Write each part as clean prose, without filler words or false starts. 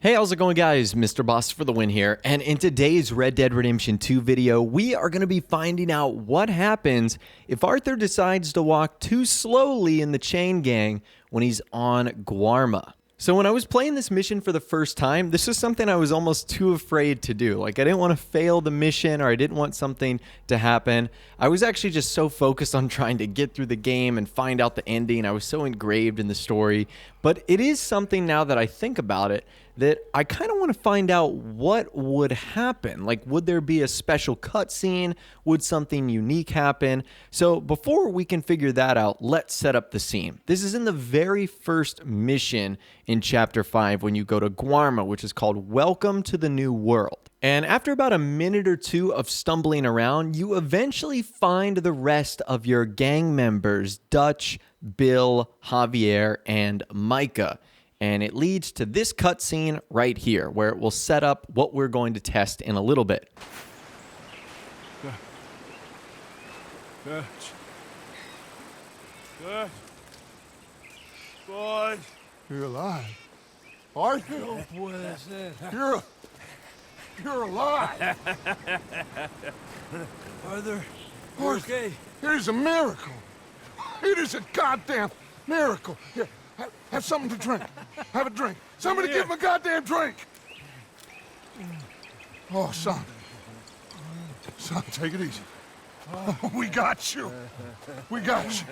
Hey, how's it going, guys? Mr. Boss for the win here. And in today's Red Dead Redemption 2 video, we are going to be finding out what happens if Arthur decides to walk too slowly in the chain gang when he's on Guarma. So when I was playing this mission for the first time, this is something I was almost too afraid to do. Like, I didn't want to fail the mission, or I didn't want something to happen. I was actually just so focused on trying to get through the game and find out the ending. I was so engraved in the story. But it is something, now that I think about it, that I kind of want to find out what would happen. Like, would there be a special cutscene? Would something unique happen? So before we can figure that out, let's set up the scene. This is in the very first mission in Chapter 5 when you go to Guarma, which is called Welcome to the New World. And after about a minute or two of stumbling around, you eventually find the rest of your gang members, Dutch, Bill, Javier, and Micah. And it leads to this cutscene right here, where it will set up what we're going to test in a little bit. Dutch. Boy. You're alive. Arthur? No puede ser. You're alive. Arthur, you Arthur, okay? it is a miracle. It is a goddamn miracle. Here, have something to drink. Have a drink. Somebody give him a goddamn drink. Oh, son. Son, take it easy. Oh, we got you. We got you.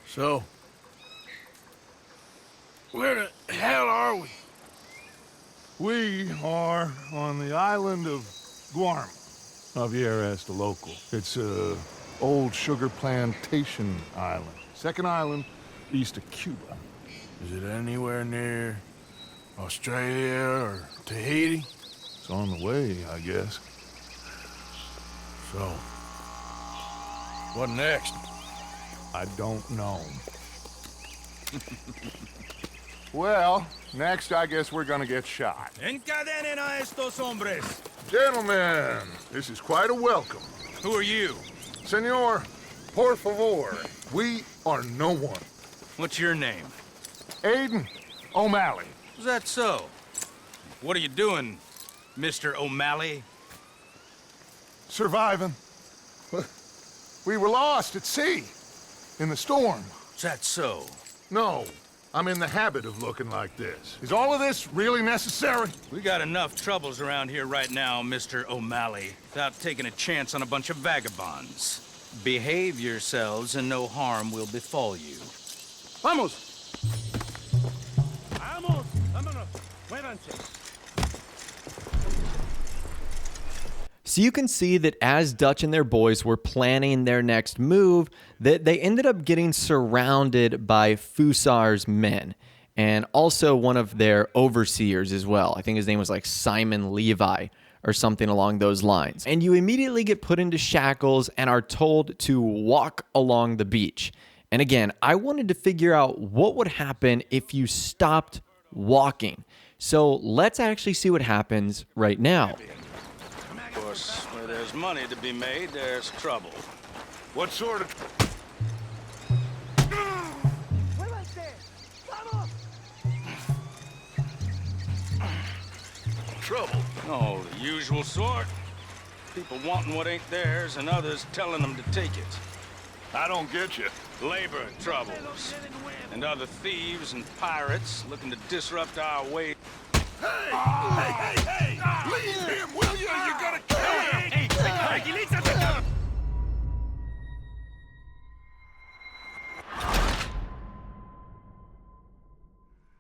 So, where the hell are we? We are on the island of Guarma. Javier asked the local. It's a old sugar plantation island. Second island east of Cuba. Is it anywhere near Australia or Tahiti? It's on the way, I guess. So, what next? I don't know. Well, next I guess we're gonna get shot. Encadenen a estos hombres. Gentlemen, this is quite a welcome. Who are you? Senor, por favor, we are no one. What's your name? Aiden O'Malley. Is that so? What are you doing, Mr. O'Malley? Surviving. We were lost at sea, in the storm. Is that so? No, I'm in the habit of looking like this. Is all of this really necessary? We got enough troubles around here right now, Mr. O'Malley, without taking a chance on a bunch of vagabonds. Behave yourselves and no harm will befall you. Vamos! Vamos! Vámonos! Muévanse! So you can see that as Dutch and their boys were planning their next move, that they ended up getting surrounded by Fusar's men, and also one of their overseers as well. I think his name was like Simon Levi or something along those lines. And you immediately get put into shackles and are told to walk along the beach. And again, I wanted to figure out what would happen if you stopped walking. So let's actually see what happens right now. Of course, where there's money to be made, there's trouble. What sort of... Trouble? Oh, the usual sort. People wanting what ain't theirs and others telling them to take it. I don't get you. Labor troubles. And other thieves and pirates looking to disrupt our way. Hey! Leave him, will you? You're gonna kill him!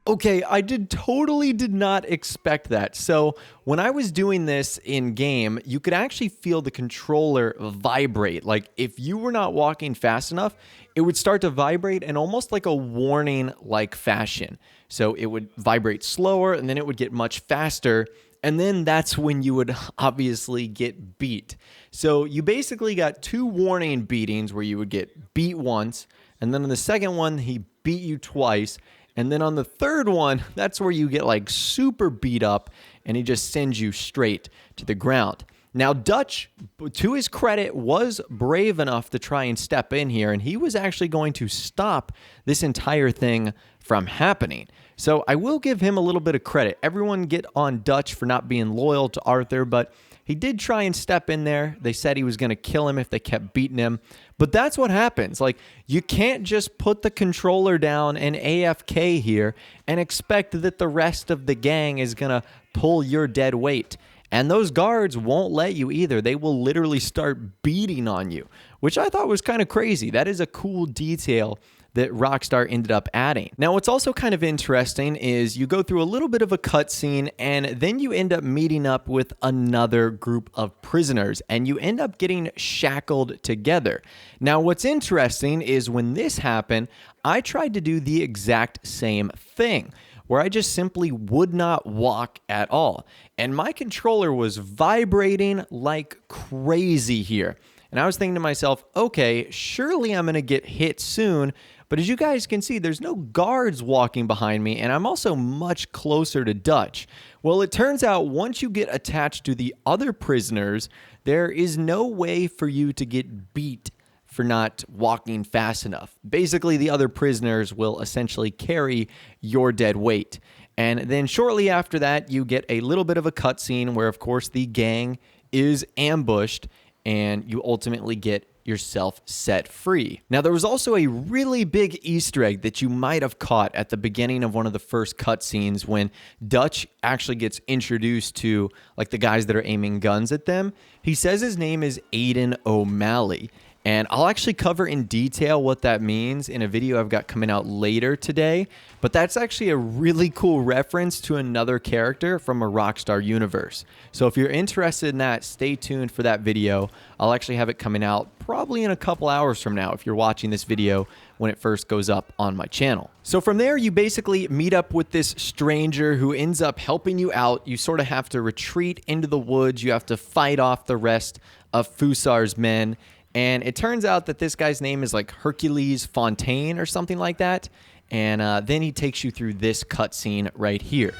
Okay, I totally did not expect that. So when I was doing this in game, you could actually feel the controller vibrate. Like if you were not walking fast enough, it would start to vibrate in almost like a warning like fashion. So it would vibrate slower and then it would get much faster. And then that's when you would obviously get beat. So you basically got two warning beatings where you would get beat once. And then on the second one, he beat you twice. And then on the third one, that's where you get like super beat up and he just sends you straight to the ground. Now, Dutch, to his credit, was brave enough to try and step in here, and he was actually going to stop this entire thing from happening. So I will give him a little bit of credit. Everyone get on Dutch for not being loyal to Arthur, but he did try and step in there. They said he was going to kill him if they kept beating him. But that's what happens. Like, you can't just put the controller down and AFK here and expect that the rest of the gang is going to pull your dead weight. And those guards won't let you either. They will literally start beating on you, which I thought was kind of crazy. That is a cool detail that Rockstar ended up adding. Now, what's also kind of interesting is you go through a little bit of a cutscene, and then you end up meeting up with another group of prisoners, and you end up getting shackled together. Now, what's interesting is when this happened, I tried to do the exact same thing, where I just simply would not walk at all. And my controller was vibrating like crazy here. And I was thinking to myself, okay, surely I'm going to get hit soon. But as you guys can see, there's no guards walking behind me, and I'm also much closer to Dutch. Well, it turns out once you get attached to the other prisoners, there is no way for you to get beat for not walking fast enough. Basically, the other prisoners will essentially carry your dead weight. And then shortly after that, you get a little bit of a cutscene where, of course, the gang is ambushed, and you ultimately get yourself set free. Now, there was also a really big Easter egg that you might have caught at the beginning of one of the first cutscenes when Dutch actually gets introduced to like the guys that are aiming guns at them. He says his name is Aiden O'Malley. And I'll actually cover in detail what that means in a video I've got coming out later today. But that's actually a really cool reference to another character from a Rockstar universe. So if you're interested in that, stay tuned for that video. I'll actually have it coming out probably in a couple hours from now if you're watching this video when it first goes up on my channel. So from there, you basically meet up with this stranger who ends up helping you out. You sort of have to retreat into the woods. You have to fight off the rest of Fusar's men. And it turns out that this guy's name is like Hercules Fontaine or something like that. And then he takes you through this cutscene right here.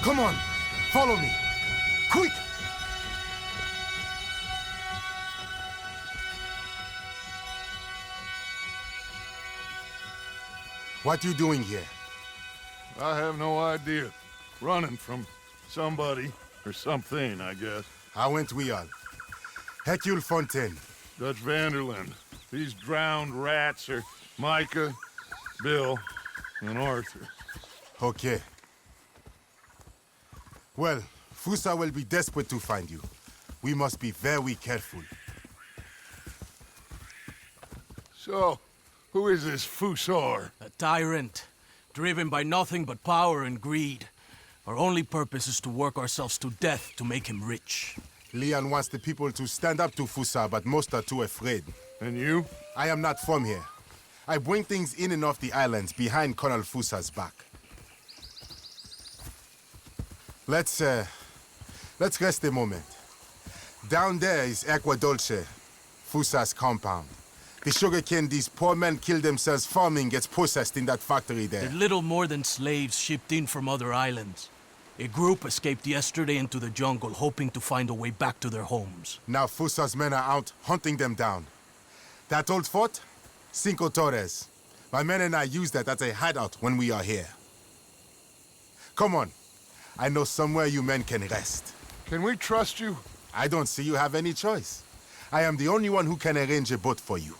Come on, follow me, quick! What you doing here? I have no idea. Running from somebody or something, I guess. How went we all? Hercule Fontaine. Dutch Vanderland. These drowned rats are Micah, Bill, and Arthur. Okay. Well, Fusa will be desperate to find you. We must be very careful. So, who is this Fusar? A tyrant, driven by nothing but power and greed. Our only purpose is to work ourselves to death to make him rich. Leon wants the people to stand up to Fusa, but most are too afraid. And you? I am not from here. I bring things in and off the islands behind Colonel Fusa's back. Let's rest a moment. Down there is Agua Dulce, Fusa's compound. The sugarcane these poor men kill themselves farming gets processed in that factory there. They're little more than slaves shipped in from other islands. A group escaped yesterday into the jungle, hoping to find a way back to their homes. Now Fusa's men are out hunting them down. That old fort? Cinco Torres. My men and I use that as a hideout when we are here. Come on. I know somewhere you men can rest. Can we trust you? I don't see you have any choice. I am the only one who can arrange a boat for you.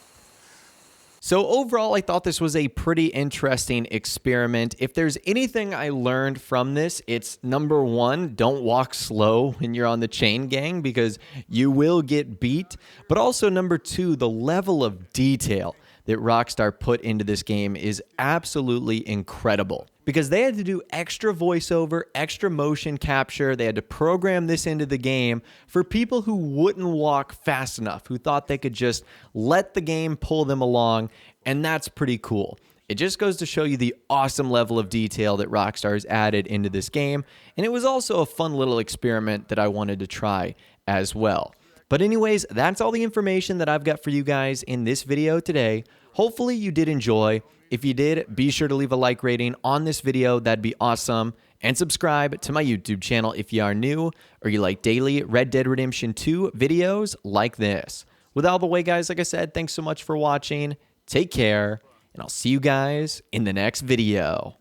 So overall, I thought this was a pretty interesting experiment. If there's anything I learned from this, it's number one, don't walk slow when you're on the chain gang because you will get beat. But also number two, the level of detail that Rockstar put into this game is absolutely incredible. Because they had to do extra voiceover, extra motion capture. They had to program this into the game for people who wouldn't walk fast enough, who thought they could just let the game pull them along, and that's pretty cool. It just goes to show you the awesome level of detail that Rockstar has added into this game, and it was also a fun little experiment that I wanted to try as well. But anyways, that's all the information that I've got for you guys in this video today. Hopefully you did enjoy. If you did, be sure to leave a like rating on this video. That'd be awesome. and subscribe to my YouTube channel if you are new or you like daily Red Dead Redemption 2 videos like this. With all the way, guys, like I said, thanks so much for watching. Take care, and I'll see you guys in the next video.